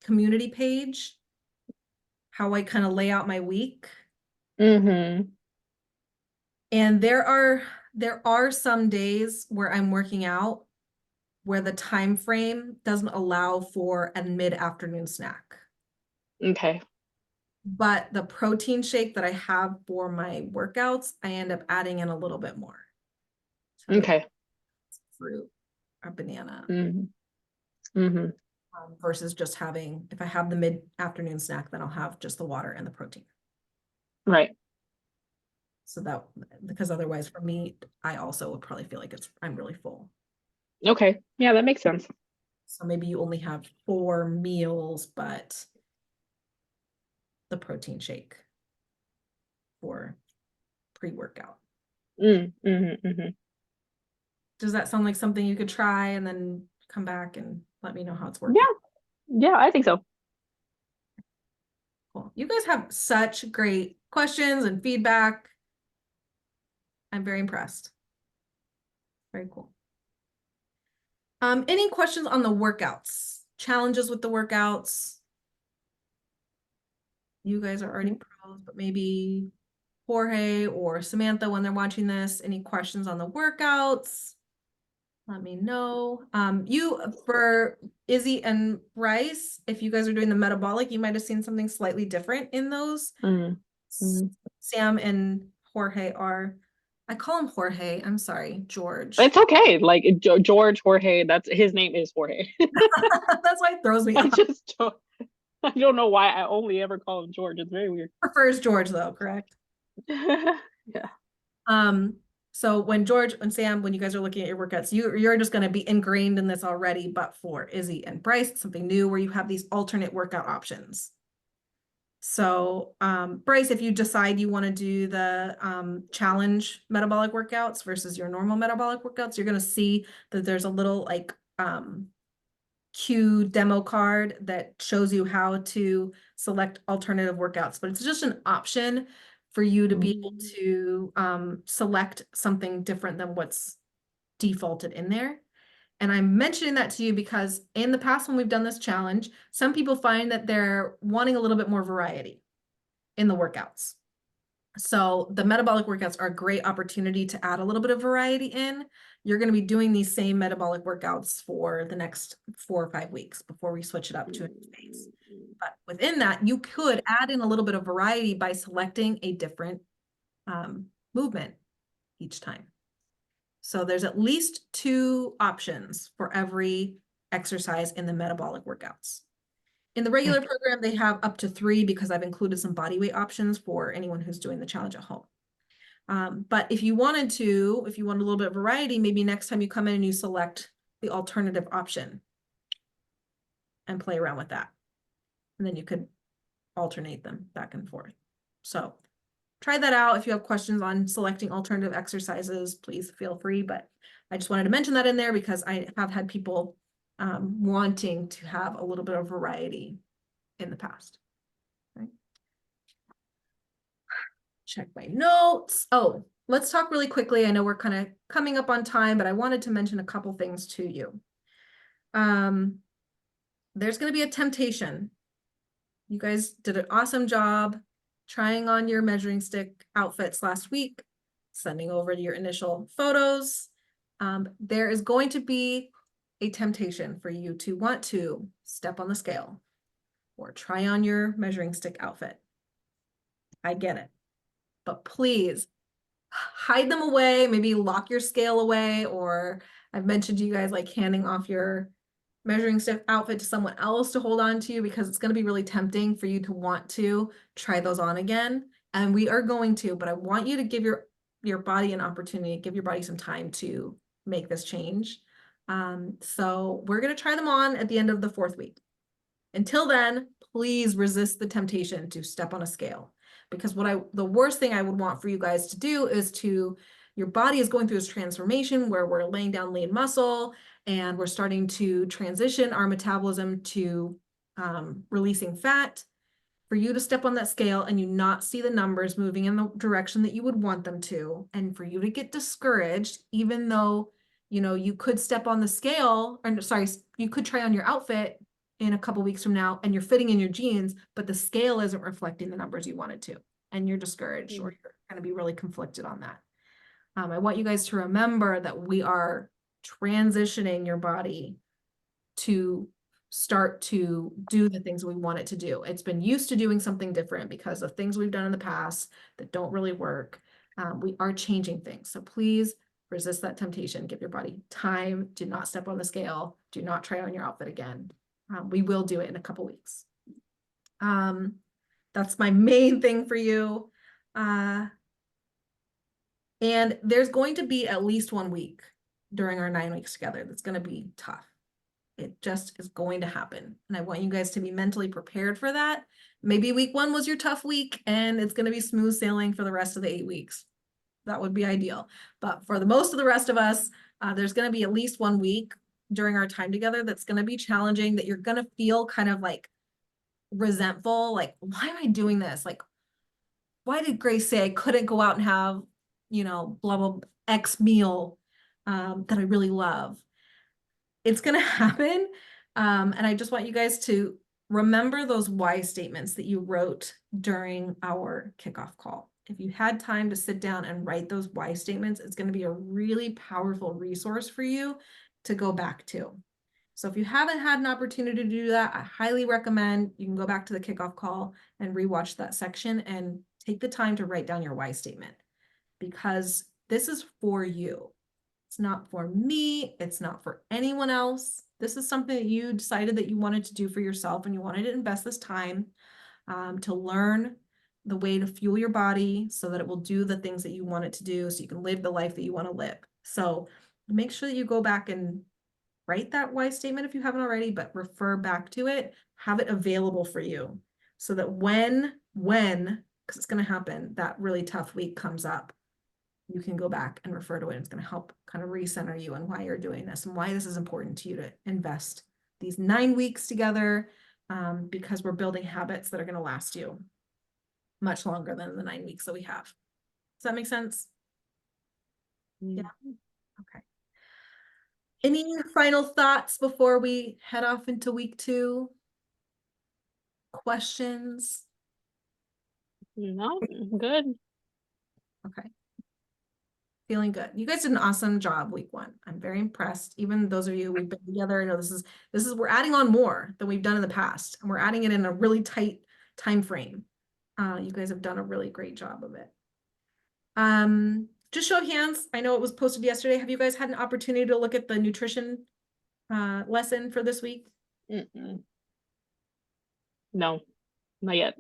community page, how I kind of lay out my week. And there are some days where I'm working out where the time frame doesn't allow for a mid-afternoon snack. Okay. But the protein shake that I have for my workouts, I end up adding in a little bit more. So Okay. Fruit or banana. Versus just having, if I have the mid-afternoon snack, then I'll have just the water and the protein. Right. So that, because otherwise for me, I also would probably feel like I'm really full. Okay. Yeah, that makes sense. So maybe you only have 4 meals, but the protein shake for pre-workout. Does that sound like something you could try and then come back and let me know how it's working? Yeah, I think so. Cool. You guys have such great questions and feedback. I'm very impressed. Very cool. Any questions on the workouts? Challenges with the workouts? You guys are already pros, but maybe Jorge or Samantha, when they're watching this, any questions on the workouts? Let me know. For Izzy and Bryce, if you guys are doing the metabolic, you might have seen something slightly different in those. Sam and Jorge are, I call him Jorge, I'm sorry, George. It's okay. Like George, Jorge, that's his name is Jorge. That's why it throws me I off. just don't, I don't know why I only ever call him George. It's very weird. Prefers George though, correct? Yeah. So when George and Sam, when you guys are looking at your workouts, you're just going to be ingrained in this already, but for Izzy and Bryce, it's something new where you have these alternate workout options. So, Bryce, if you decide you want to do the challenge metabolic workouts versus your normal metabolic workouts, you're going to see that there's a little like Q demo card that shows you how to select alternative workouts, but it's just an option for you to be able to select something different than what's defaulted in there. And I'm mentioning that to you because in the past, when we've done this challenge, some people find that they're wanting a little bit more variety in the workouts. So the metabolic workouts are a great opportunity to add a little bit of variety in. You're going to be doing these same metabolic workouts for the next 4 or 5 weeks before we switch it up to a new phase. But within that, you could add in a little bit of variety by selecting a different movement each time. So there's at least 2 options for every exercise in the metabolic workouts. In the regular program, they have up to 3 because I've included some body weight options for anyone who's doing the challenge at home. But if you want a little bit of variety, maybe next time you come in and you select the alternative option and play around with that. And then you could alternate them back and forth. So try that out. If you have questions on selecting alternative exercises, please feel free. But I just wanted to mention that in there because I have had people wanting to have a little bit of variety in the past. Okay. Check my notes. Oh, let's talk really quickly. I know we're kind of coming up on time, but I wanted to mention a couple things to you. There's going to be a temptation. You guys did an awesome job trying on your measuring stick outfits last week, sending over your initial photos. There is going to be a temptation for you to want to step on the scale or try on your measuring stick outfit. I get it, but please hide them away, maybe lock your scale away, or I've mentioned to you guys like handing off your measuring stick outfit to someone else to hold on to because it's going to be really tempting for you to want to try those on again. And we are going to, but I want you to give your body an opportunity, give your body some time to make this change. So we're going to try them on at the end of the 4th week. Until then, please resist the temptation to step on a scale, because the worst thing I would want for you guys to do is your body is going through this transformation where we're laying down lean muscle and we're starting to transition our metabolism to releasing fat. For you to step on that scale and you not see the numbers moving in the direction that you would want them to, and for you to get discouraged, even though, you could step on the scale, or sorry, you could try on your outfit in a couple weeks from now and you're fitting in your jeans, but the scale isn't reflecting the numbers you wanted to, and you're discouraged or you're going to be really conflicted on that. I want you guys to remember that we are transitioning your body to start to do the things we want it to do. It's been used to doing something different because of things we've done in the past that don't really work. We are changing things. So please resist that temptation. Give your body time. Do not step on the scale. Do not try on your outfit again. We will do it in a couple weeks. That's my main thing for you. And there's going to be at least 1 week during our 9 weeks together that's going to be tough. It just is going to happen. And I want you guys to be mentally prepared for that. Maybe week 1 was your tough week and it's going to be smooth sailing for the rest of the 8 weeks. That would be ideal. But for the most of the rest of us, there's going to be at least 1 week during our time together that's going to be challenging, that you're going to feel kind of like resentful. Like, why am I doing this? Like, why did Grace say I couldn't go out and have, blah, blah, X meal that I really love? It's going to happen. And I just want you guys to remember those why statements that you wrote during our kickoff call. If you had time to sit down and write those why statements, it's going to be a really powerful resource for you to go back to. So if you haven't had an opportunity to do that, I highly recommend you can go back to the kickoff call and rewatch that section and take the time to write down your why statement. because this is for you. It's not for me. It's not for anyone else. This is something that you decided that you wanted to do for yourself, and you wanted to invest this time to learn the way to fuel your body so that it will do the things that you want it to do, so you can live the life that you want to live. So make sure that you go back and write that why statement if you haven't already, but refer back to it, have it available for you so that when, because it's going to happen, that really tough week comes up, you can go back and refer to it. It's going to help kind of recenter you on why you're doing this and why this is important to you to invest these 9 weeks together, because we're building habits that are going to last you much longer than the 9 weeks that we have. Does that make sense? Yeah. Okay. Any final thoughts before we head off into week 2? Questions? No, good. Okay. Feeling good. You guys did an awesome job week 1. I'm very impressed. Even those of you we've been together, I know this is we're adding on more than we've done in the past, and we're adding it in a really tight time frame. You guys have done a really great job of it. Just show of hands. I know it was posted yesterday. Have you guys had an opportunity to look at the nutrition lesson for this week? Mm-mm. No, not yet.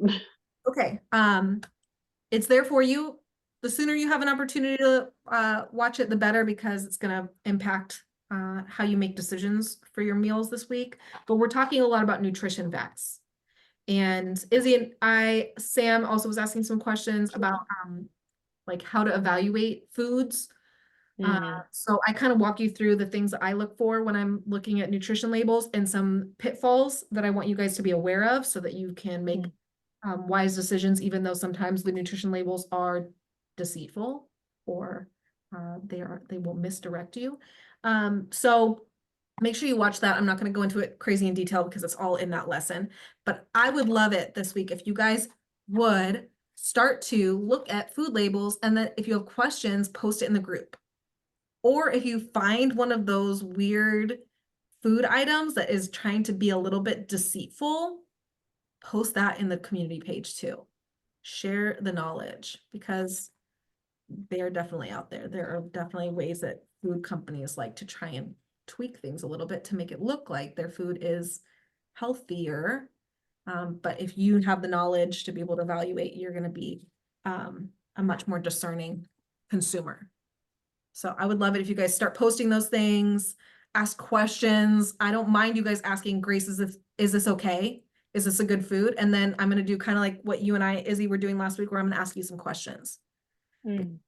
Okay. It's there for you. The sooner you have an opportunity to watch it, the better, because it's going to impact how you make decisions for your meals this week. But we're talking a lot about nutrition vets. And Izzy and Sam also was asking some questions about like how to evaluate foods. So I kind of walk you through the things that I look for when I'm looking at nutrition labels and some pitfalls that I want you guys to be aware of so that you can make wise decisions, even though sometimes the nutrition labels are deceitful or they will misdirect you. So make sure you watch that. I'm not going to go into it crazy in detail because it's all in that lesson, but I would love it this week if you guys would start to look at food labels, and then if you have questions, post it in the group. Or if you find one of those weird food items that is trying to be a little bit deceitful, post that in the community page too. Share the knowledge, because they are definitely out there. There are definitely ways that food companies like to try and tweak things a little bit to make it look like their food is healthier. But if you have the knowledge to be able to evaluate, you're going to be a much more discerning consumer. So I would love it if you guys start posting those things, ask questions. I don't mind you guys asking, Grace, is this okay? Is this a good food? And then I'm going to do kind of like what you and I, Izzy, were doing last week, where I'm going to ask you some questions. I'm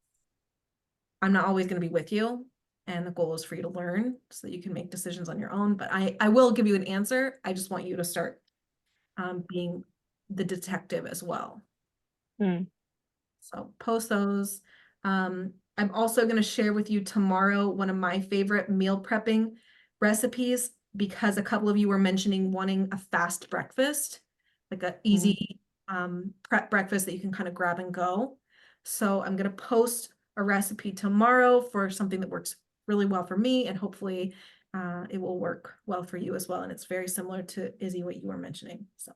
not always going to be with you, and the goal is for you to learn so that you can make decisions on your own. But I will give you an answer. I just want you to start being the detective as well. So post those. I'm also going to share with you tomorrow one of my favorite meal prepping recipes, because a couple of you were mentioning wanting a fast breakfast, like an easy prep breakfast that you can kind of grab and go. So I'm going to post a recipe tomorrow for something that works really well for me, and hopefully it will work well for you as well. And it's very similar to, Izzy, what you were mentioning. So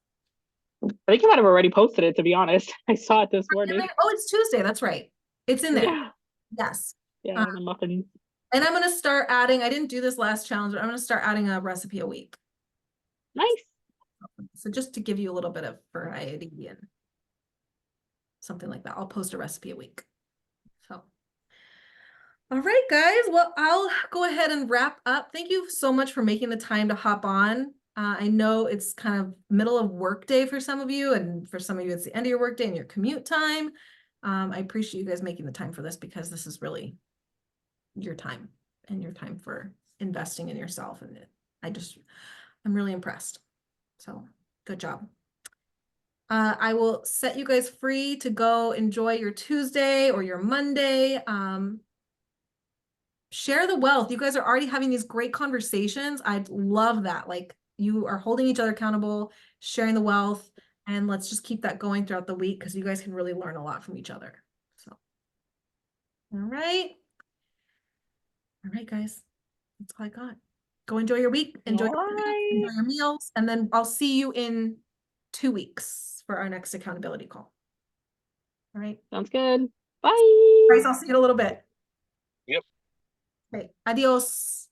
I think you might have already posted it, to be honest. I saw it this morning. Oh, it's Tuesday. That's right. It's in there. Yeah. Yes. Yeah, the muffins. And I'm going to start adding, I didn't do this last challenge, but I'm going to start adding a recipe a week. Nice. So just to give you a little bit of variety and something like that, I'll post a recipe a week. So, all right, guys. Well, I'll go ahead and wrap up. Thank you so much for making the time to hop on. I know it's kind of middle of work day for some of you, and for some of you, it's the end of your work day and your commute time. I appreciate you guys making the time for this, because this is really your time and your time for investing in yourself. And I'm really impressed. So good job. I will set you guys free to go enjoy your Tuesday or your Monday. Share the wealth. You guys are already having these great conversations. I love that. Like, you are holding each other accountable, sharing the wealth, and let's just keep that going throughout the week, because you guys can really learn a lot from each other. So, all right. All right, guys. That's all I got. Go enjoy your week. Enjoy your meals. And then I'll see you in 2 weeks for our next accountability call. All right. Sounds good. Bye. Guys, I'll see you in a little bit. Yep. Okay, adios.